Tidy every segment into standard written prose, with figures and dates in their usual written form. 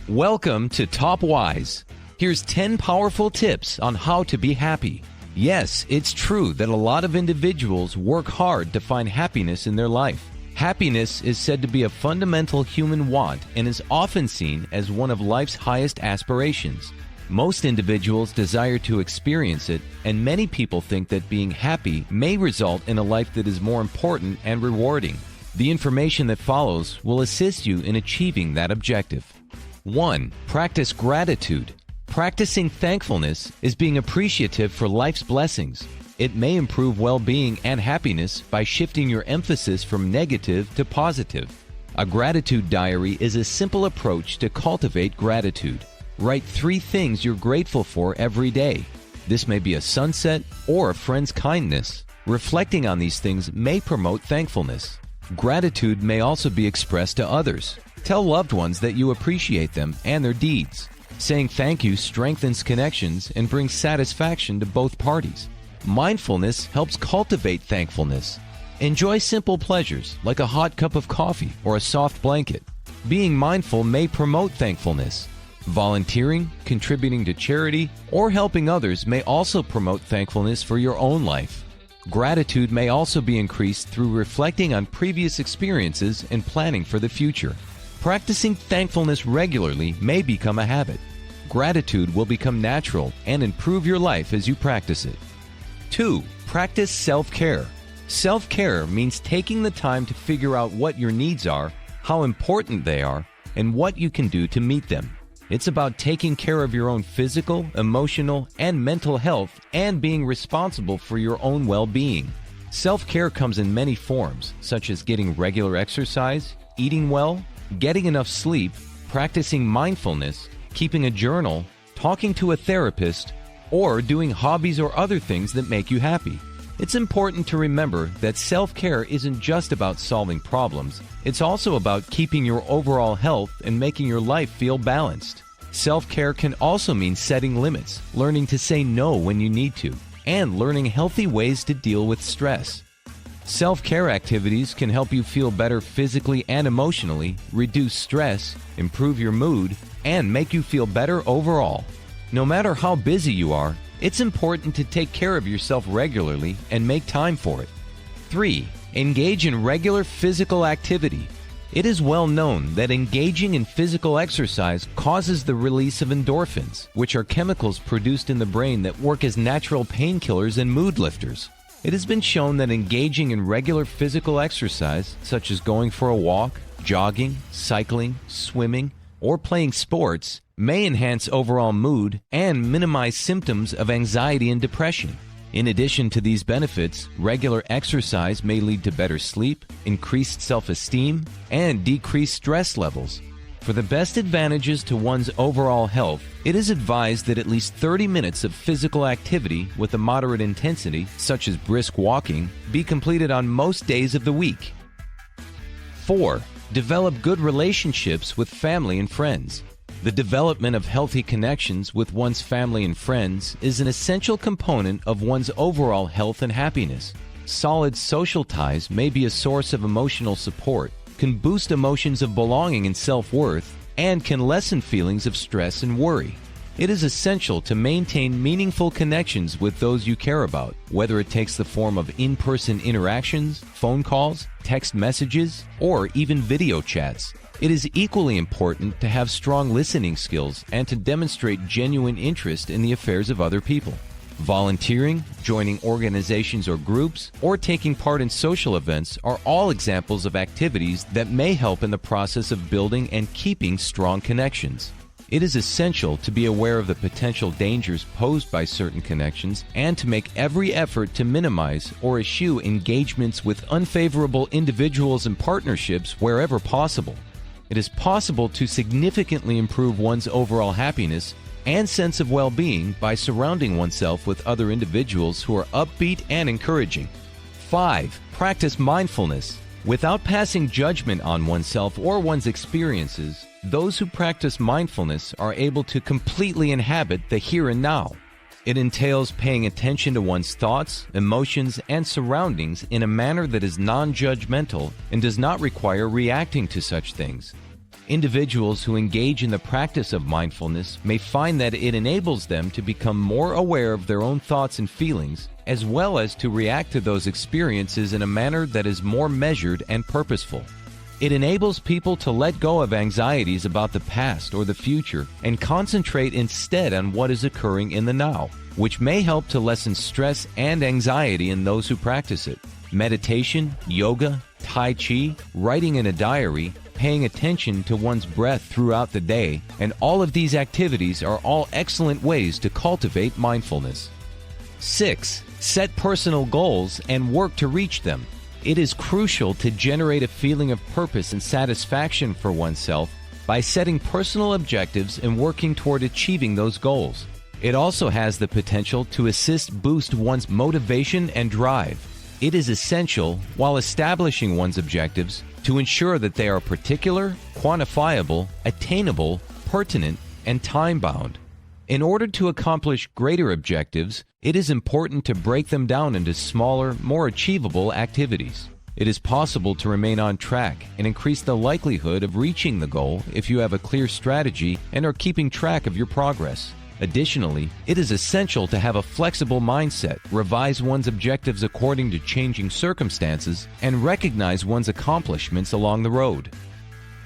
Welcome to Top Wise. Here's 10 powerful tips on how to be happy. Yes, it's true that a lot of individuals work hard to find happiness in their life. Happiness is said to be a fundamental human want and is often seen as one of life's highest aspirations. Most individuals desire to experience it, and many people think that being happy may result in a life that is more important and rewarding. The information that follows will assist you in achieving that objective. 1. Practice gratitude. Practicing thankfulness is being appreciative for life's blessings. It may improve well-being and happiness by shifting your emphasis from negative to positive. A gratitude diary is a simple approach to cultivate gratitude. Write 3 things you're grateful for every day. This may be a sunset or a friend's kindness. Reflecting on these things may promote thankfulness. Gratitude may also be expressed to others. Tell loved ones that you appreciate them and their deeds. Saying thank you strengthens connections and brings satisfaction to both parties. Mindfulness helps cultivate thankfulness. Enjoy simple pleasures like a hot cup of coffee or a soft blanket. Being mindful may promote thankfulness. Volunteering, contributing to charity, or helping others may also promote thankfulness for your own life. Gratitude may also be increased through reflecting on previous experiences and planning for the future. Practicing thankfulness regularly may become a habit. Gratitude will become natural and improve your life as you practice it. 2. Practice self-care. Self-care means taking the time to figure out what your needs are, how important they are, and what you can do to meet them. It's about taking care of your own physical, emotional, and mental health and being responsible for your own well-being. Self-care comes in many forms, such as getting regular exercise, eating well, getting enough sleep, practicing mindfulness, keeping a journal, talking to a therapist, or doing hobbies or other things that make you happy. It's important to remember that self-care isn't just about solving problems. It's also about keeping your overall health and making your life feel balanced. Self-care can also mean setting limits, learning to say no when you need to, and learning healthy ways to deal with stress. Self-care activities can help you feel better physically and emotionally, reduce stress, improve your mood, and make you feel better overall. No matter how busy you are, it's important to take care of yourself regularly and make time for it. 3. Engage in regular physical activity. It is well known that engaging in physical exercise causes the release of endorphins, which are chemicals produced in the brain that work as natural painkillers and mood lifters. It has been shown that engaging in regular physical exercise, such as going for a walk, jogging, cycling, swimming, or playing sports, may enhance overall mood and minimize symptoms of anxiety and depression. In addition to these benefits, regular exercise may lead to better sleep, increased self-esteem, and decreased stress levels. For the best advantages to one's overall health, it is advised that at least 30 minutes of physical activity with a moderate intensity, such as brisk walking, be completed on most days of the week. 4. Develop good relationships with family and friends. The development of healthy connections with one's family and friends is an essential component of one's overall health and happiness. Solid social ties may be a source of emotional support, can boost emotions of belonging and self-worth, and can lessen feelings of stress and worry. It is essential to maintain meaningful connections with those you care about, whether it takes the form of in-person interactions, phone calls, text messages, or even video chats. It is equally important to have strong listening skills and to demonstrate genuine interest in the affairs of other people. Volunteering, joining organizations or groups, or taking part in social events are all examples of activities that may help in the process of building and keeping strong connections. It is essential to be aware of the potential dangers posed by certain connections and to make every effort to minimize or eschew engagements with unfavorable individuals and partnerships wherever possible. It is possible to significantly improve one's overall happiness and sense of well-being by surrounding oneself with other individuals who are upbeat and encouraging. 5. Practice mindfulness. Without passing judgment on oneself or one's experiences, those who practice mindfulness are able to completely inhabit the here and now. It entails paying attention to one's thoughts, emotions, and surroundings in a manner that is non-judgmental and does not require reacting to such things. Individuals who engage in the practice of mindfulness may find that it enables them to become more aware of their own thoughts and feelings, as well as to react to those experiences in a manner that is more measured and purposeful. It enables people to let go of anxieties about the past or the future and concentrate instead on what is occurring in the now, which may help to lessen stress and anxiety in those who practice it. Meditation, yoga, Tai Chi, writing in a diary, paying attention to one's breath throughout the day, and all of these activities are all excellent ways to cultivate mindfulness. 6. Set personal goals and work to reach them. It is crucial to generate a feeling of purpose and satisfaction for oneself by setting personal objectives and working toward achieving those goals. It also has the potential to boost one's motivation and drive. It is essential, while establishing one's objectives, to ensure that they are particular, quantifiable, attainable, pertinent, and time-bound. In order to accomplish greater objectives, it is important to break them down into smaller, more achievable activities. It is possible to remain on track and increase the likelihood of reaching the goal if you have a clear strategy and are keeping track of your progress. Additionally, it is essential to have a flexible mindset, revise one's objectives according to changing circumstances, and recognize one's accomplishments along the road.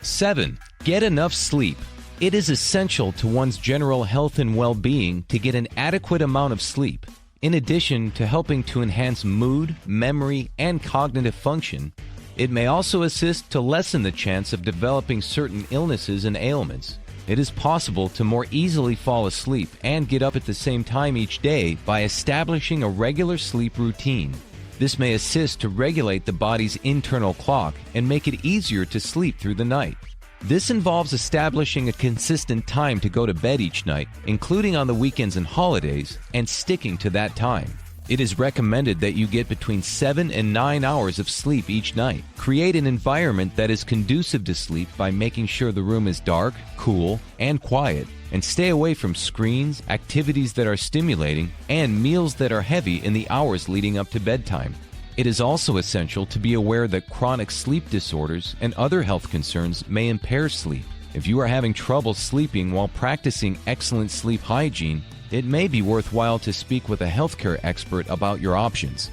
7. Get enough sleep. It is essential to one's general health and well-being to get an adequate amount of sleep. In addition to helping to enhance mood, memory, and cognitive function, it may also assist to lessen the chance of developing certain illnesses and ailments. It is possible to more easily fall asleep and get up at the same time each day by establishing a regular sleep routine. This may assist to regulate the body's internal clock and make it easier to sleep through the night. This involves establishing a consistent time to go to bed each night, including on the weekends and holidays, and sticking to that time. It is recommended that you get between 7 and 9 hours of sleep each night. Create an environment that is conducive to sleep by making sure the room is dark, cool, and quiet, and stay away from screens, activities that are stimulating, and meals that are heavy in the hours leading up to bedtime. It is also essential to be aware that chronic sleep disorders and other health concerns may impair sleep. If you are having trouble sleeping while practicing excellent sleep hygiene, it may be worthwhile to speak with a healthcare expert about your options.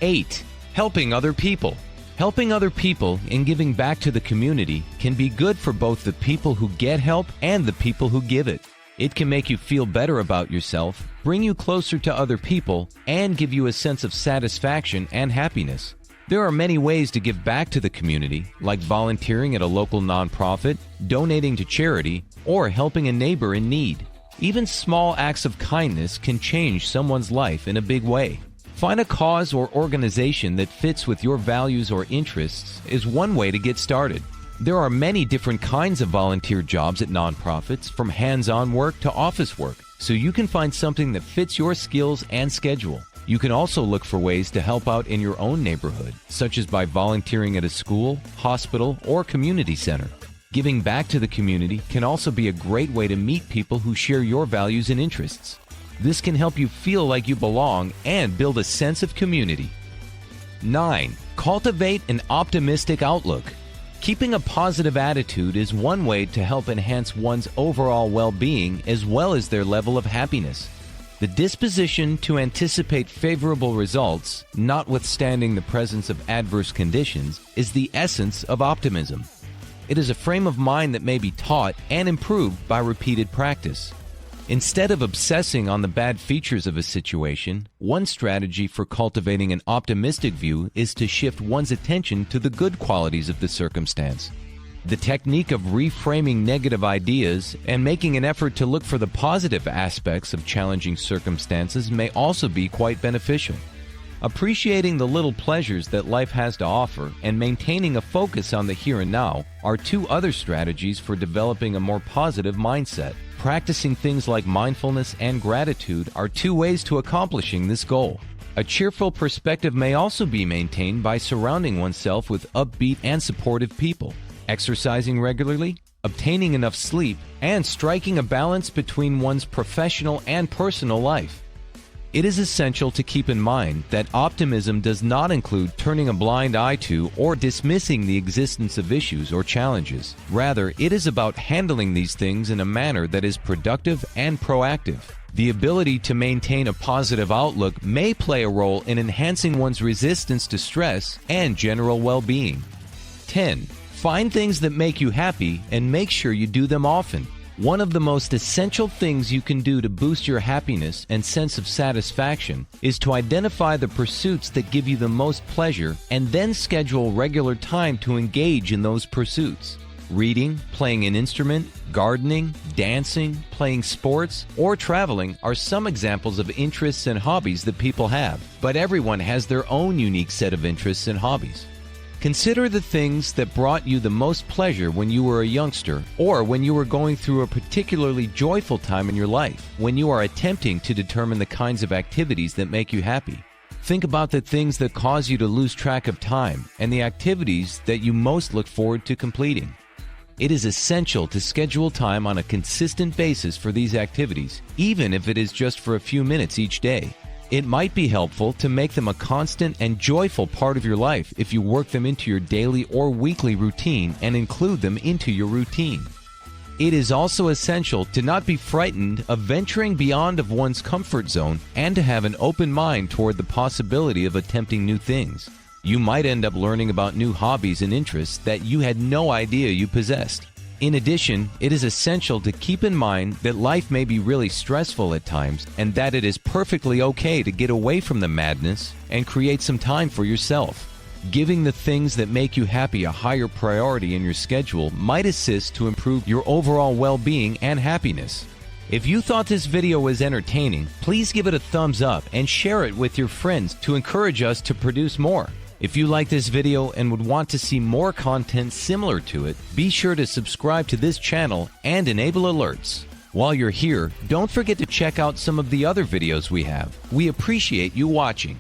8. Helping other people. Helping other people and giving back to the community can be good for both the people who get help and the people who give it. It can make you feel better about yourself, bring you closer to other people, and give you a sense of satisfaction and happiness. There are many ways to give back to the community, like volunteering at a local nonprofit, donating to charity, or helping a neighbor in need. Even small acts of kindness can change someone's life in a big way. Find a cause or organization that fits with your values or interests is one way to get started. There are many different kinds of volunteer jobs at nonprofits, from hands-on work to office work, so you can find something that fits your skills and schedule. You can also look for ways to help out in your own neighborhood, such as by volunteering at a school, hospital, or community center. Giving back to the community can also be a great way to meet people who share your values and interests. This can help you feel like you belong and build a sense of community. 9. Cultivate an optimistic outlook. Keeping a positive attitude is one way to help enhance one's overall well-being as well as their level of happiness. The disposition to anticipate favorable results, notwithstanding the presence of adverse conditions, is the essence of optimism. It is a frame of mind that may be taught and improved by repeated practice. Instead of obsessing on the bad features of a situation, one strategy for cultivating an optimistic view is to shift one's attention to the good qualities of the circumstance. The technique of reframing negative ideas and making an effort to look for the positive aspects of challenging circumstances may also be quite beneficial. Appreciating the little pleasures that life has to offer and maintaining a focus on the here and now are two other strategies for developing a more positive mindset. Practicing things like mindfulness and gratitude are two ways to accomplishing this goal. A cheerful perspective may also be maintained by surrounding oneself with upbeat and supportive people, exercising regularly, obtaining enough sleep, and striking a balance between one's professional and personal life. It is essential to keep in mind that optimism does not include turning a blind eye to or dismissing the existence of issues or challenges. Rather, it is about handling these things in a manner that is productive and proactive. The ability to maintain a positive outlook may play a role in enhancing one's resistance to stress and general well-being. 10. Find things that make you happy and make sure you do them often. One of the most essential things you can do to boost your happiness and sense of satisfaction is to identify the pursuits that give you the most pleasure and then schedule regular time to engage in those pursuits. Reading, playing an instrument, gardening, dancing, playing sports, or traveling are some examples of interests and hobbies that people have, but everyone has their own unique set of interests and hobbies. Consider the things that brought you the most pleasure when you were a youngster or when you were going through a particularly joyful time in your life, when you are attempting to determine the kinds of activities that make you happy. Think about the things that cause you to lose track of time and the activities that you most look forward to completing. It is essential to schedule time on a consistent basis for these activities, even if it is just for a few minutes each day. It might be helpful to make them a constant and joyful part of your life if you work them into your daily or weekly routine and include them into your routine. It is also essential to not be frightened of venturing beyond of one's comfort zone and to have an open mind toward the possibility of attempting new things. You might end up learning about new hobbies and interests that you had no idea you possessed. In addition, it is essential to keep in mind that life may be really stressful at times and that it is perfectly okay to get away from the madness and create some time for yourself. Giving the things that make you happy a higher priority in your schedule might assist to improve your overall well-being and happiness. If you thought this video was entertaining, please give it a thumbs up and share it with your friends to encourage us to produce more. If you like this video and would want to see more content similar to it, be sure to subscribe to this channel and enable alerts. While you're here, don't forget to check out some of the other videos we have. We appreciate you watching.